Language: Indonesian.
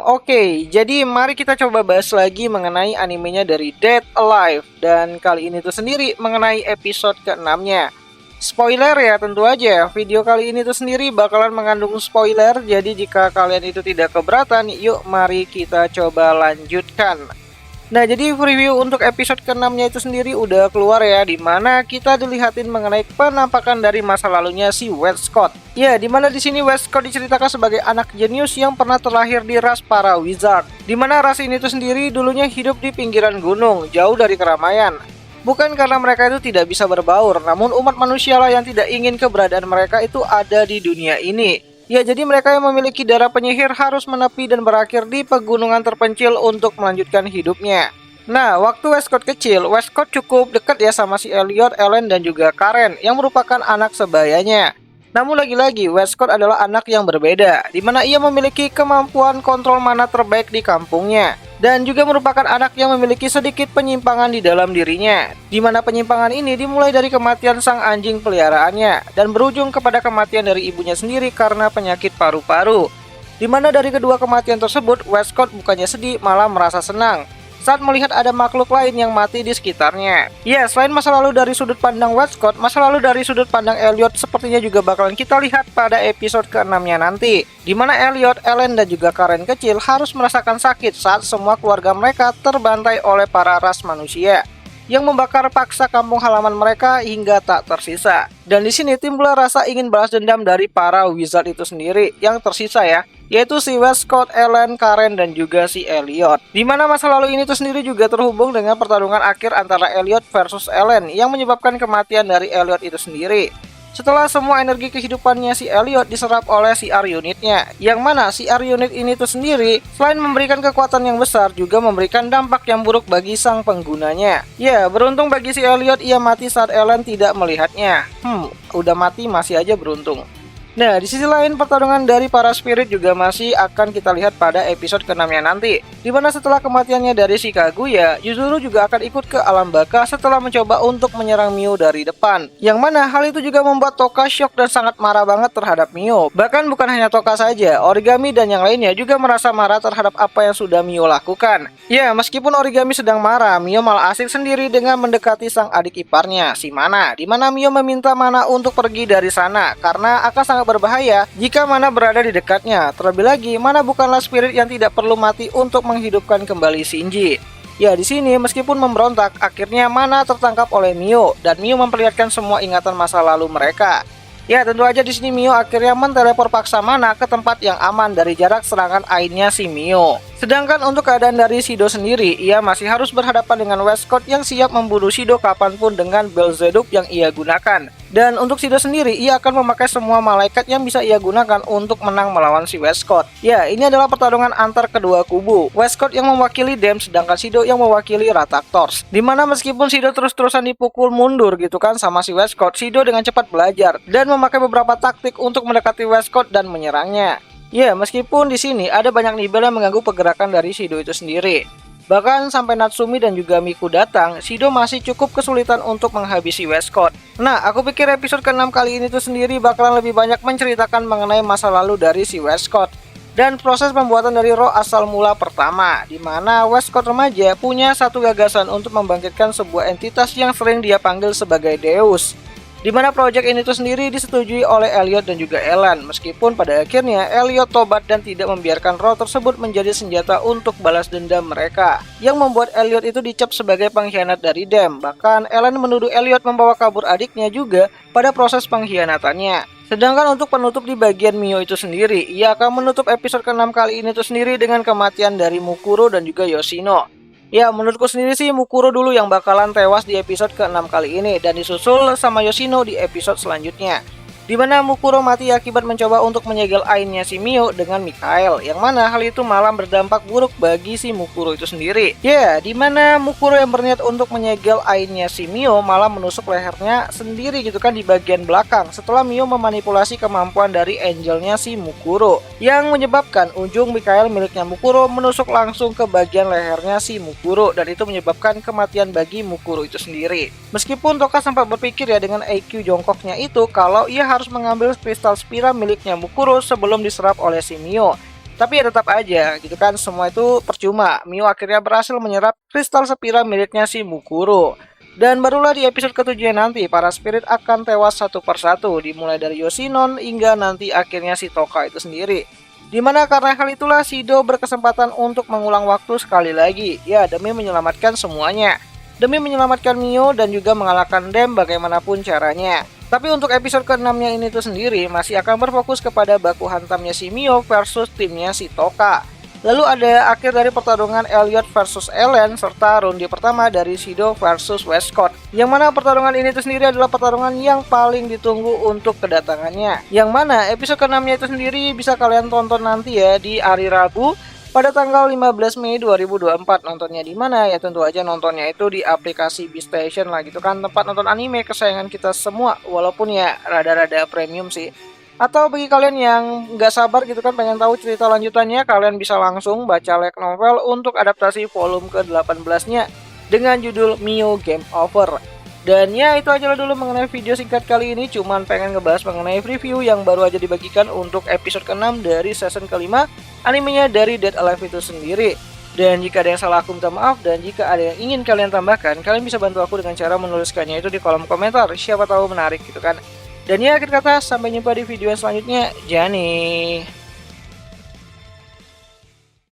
Oke, jadi mari kita coba bahas lagi mengenai animenya dari Dead Alive. Dan kali ini tuh sendiri mengenai episode ke-6-nya. Spoiler ya, tentu aja video kali ini tuh sendiri bakalan mengandung spoiler. Jadi jika kalian itu tidak keberatan, yuk mari kita coba lanjutkan. Nah, jadi preview untuk episode ke-6-nya itu sendiri udah keluar ya, dimana kita dilihatin mengenai penampakan dari masa lalunya si Westcott. Ya, dimana di sini Westcott diceritakan sebagai anak jenius yang pernah terlahir di ras para wizard. Dimana ras ini tuh sendiri dulunya hidup di pinggiran gunung, jauh dari keramaian. Bukan karena mereka itu tidak bisa berbaur, namun umat manusia lah yang tidak ingin keberadaan mereka itu ada di dunia ini. Ya, jadi mereka yang memiliki darah penyihir harus menepi dan berakhir di pegunungan terpencil untuk melanjutkan hidupnya. Nah, waktu Westcott kecil, Westcott cukup dekat ya sama si Elliot, Ellen, dan juga Karen yang merupakan anak sebayanya. Namun lagi-lagi, Westcott adalah anak yang berbeda, di mana ia memiliki kemampuan kontrol mana terbaik di kampungnya. Dan juga merupakan anak yang memiliki sedikit penyimpangan di dalam dirinya, di mana penyimpangan ini dimulai dari kematian sang anjing peliharaannya dan berujung kepada kematian dari ibunya sendiri karena penyakit paru-paru. Di mana dari kedua kematian tersebut, Westcott bukannya sedih, malah merasa senang saat melihat ada makhluk lain yang mati di sekitarnya. Ya, selain masa lalu dari sudut pandang Westcott, masa lalu dari sudut pandang Elliot sepertinya juga bakalan kita lihat pada episode ke-6-nya nanti. Di mana Elliot, Ellen, dan juga Karen kecil harus merasakan sakit saat semua keluarga mereka terbantai oleh para ras manusia yang membakar paksa kampung halaman mereka hingga tak tersisa. Dan di sini timbul rasa ingin balas dendam dari para wizard itu sendiri yang tersisa ya, yaitu si Westcott, Ellen, Karen, dan juga si Elliot. Dimana masa lalu ini tuh sendiri juga terhubung dengan pertarungan akhir antara Elliot versus Ellen yang menyebabkan kematian dari Elliot itu sendiri. Setelah semua energi kehidupannya si Elliot diserap oleh CR unitnya, yang mana CR unit ini tuh sendiri selain memberikan kekuatan yang besar juga memberikan dampak yang buruk bagi sang penggunanya. Ya, beruntung bagi si Elliot ia mati saat Ellen tidak melihatnya. Udah mati masih aja beruntung. Nah, di sisi lain pertarungan dari para spirit juga masih akan kita lihat pada episode ke-6-nya nanti. Dimana setelah kematiannya dari si Kaguya, Yuzuru juga akan ikut ke alam baka setelah mencoba untuk menyerang Mio dari depan. Yang mana hal itu juga membuat Toka shock dan sangat marah banget terhadap Mio. Bahkan bukan hanya Toka saja, Origami dan yang lainnya juga merasa marah terhadap apa yang sudah Mio lakukan. Ya, meskipun Origami sedang marah, Mio malah asik sendiri dengan mendekati sang adik iparnya, si Mana. Dimana Mio meminta Mana untuk pergi dari sana karena akan sangat berbahaya jika Mana berada di dekatnya. Terlebih lagi, Mana bukanlah spirit yang tidak perlu mati untuk menghidupkan kembali Shinji. Ya, di sini meskipun memberontak, akhirnya Mana tertangkap oleh Mio dan Mio memperlihatkan semua ingatan masa lalu mereka. Ya, tentu aja di sini Mio akhirnya menteleport paksa Mana ke tempat yang aman dari jarak serangan ainnya si Mio. Sedangkan untuk keadaan dari Shido sendiri, ia masih harus berhadapan dengan Westcott yang siap membunuh Shido kapanpun dengan Belzebub yang ia gunakan. Dan untuk Shido sendiri, ia akan memakai semua malaikat yang bisa ia gunakan untuk menang melawan si Westcott. Ya, ini adalah pertarungan antar kedua kubu. Westcott yang mewakili Dem, sedangkan Shido yang mewakili Rathaktors. Dimana meskipun Shido terus-terusan dipukul mundur gitu kan sama si Westcott, Shido dengan cepat belajar dan memakai beberapa taktik untuk mendekati Westcott dan menyerangnya. Ya, meskipun di sini ada banyak nibel yang mengganggu pergerakan dari Shido itu sendiri. Bahkan sampai Natsumi dan juga Miku datang, Shido masih cukup kesulitan untuk menghabisi Westcott. Nah, aku pikir episode ke-6 kali ini tuh sendiri bakalan lebih banyak menceritakan mengenai masa lalu dari si Westcott dan proses pembuatan dari roh asal mula pertama, di mana Westcott remaja punya satu gagasan untuk membangkitkan sebuah entitas yang sering dia panggil sebagai Deus. Di mana proyek ini tuh sendiri disetujui oleh Elliot dan juga Ellen, meskipun pada akhirnya Elliot tobat dan tidak membiarkan roh tersebut menjadi senjata untuk balas dendam mereka, yang membuat Elliot itu dicap sebagai pengkhianat dari Dem. Bahkan Ellen menuduh Elliot membawa kabur adiknya juga pada proses pengkhianatannya. Sedangkan untuk penutup di bagian Mio itu sendiri, ia akan menutup episode ke-6 kali ini tuh sendiri dengan kematian dari Mukuro dan juga Yoshino. Ya, menurutku sendiri sih Mukuro dulu yang bakalan tewas di episode ke-6 kali ini dan disusul sama Yoshino di episode selanjutnya. Di mana Mukuro mati akibat mencoba untuk menyegel ainnya si Mio dengan Mikhail, yang mana hal itu malah berdampak buruk bagi si Mukuro itu sendiri. Ya, di mana Mukuro yang berniat untuk menyegel ainnya si Mio malah menusuk lehernya sendiri gitu kan di bagian belakang setelah Mio memanipulasi kemampuan dari angelnya si Mukuro, yang menyebabkan ujung Mikhail miliknya Mukuro menusuk langsung ke bagian lehernya si Mukuro dan itu menyebabkan kematian bagi Mukuro itu sendiri. Meskipun Toka sempat berpikir ya dengan IQ jongkoknya itu kalau ia harus mengambil kristal spira miliknya Mukuro sebelum diserap oleh si Mio. Tapi ya tetap aja gitu kan, semua itu percuma. Mio akhirnya berhasil menyerap kristal Sepira miliknya si Mukuro. Dan barulah di episode ke-7 nanti, para spirit akan tewas satu persatu, dimulai dari Yoshinon hingga nanti akhirnya si Toka itu sendiri. Dimana karena hal itulah Shido berkesempatan untuk mengulang waktu sekali lagi, ya demi menyelamatkan semuanya. Demi menyelamatkan Mio dan juga mengalahkan Dem bagaimanapun caranya. Tapi untuk episode ke-6-nya ini tuh sendiri masih akan berfokus kepada baku hantamnya si Mio versus timnya si Toka. Lalu ada akhir dari pertarungan Elliot versus Ellen serta ronde pertama dari Shido versus Westcott. Yang mana pertarungan ini itu sendiri adalah pertarungan yang paling ditunggu untuk kedatangannya. Yang mana episode ke-6-nya itu sendiri bisa kalian tonton nanti ya di hari Rabu pada tanggal 15 Mei 2024. Nontonnya di mana? Ya tentu aja nontonnya itu di aplikasi Beastation lah gitu kan, tempat nonton anime kesayangan kita semua, walaupun ya rada-rada premium sih. Atau bagi kalian yang nggak sabar gitu kan pengen tahu cerita lanjutannya, kalian bisa langsung baca light novel untuk adaptasi volume ke-18-nya dengan judul Mio Game Over. Dan ya itu aja dulu mengenai video singkat kali ini, cuman pengen ngebahas mengenai review yang baru aja dibagikan untuk episode ke-6 dari season kelima animenya dari Dead Alive itu sendiri. Dan jika ada yang salah aku minta maaf, dan jika ada yang ingin kalian tambahkan, kalian bisa bantu aku dengan cara menuliskannya itu di kolom komentar, siapa tahu menarik gitu kan. Dan ya akhir kata, sampai jumpa di video selanjutnya. Jani.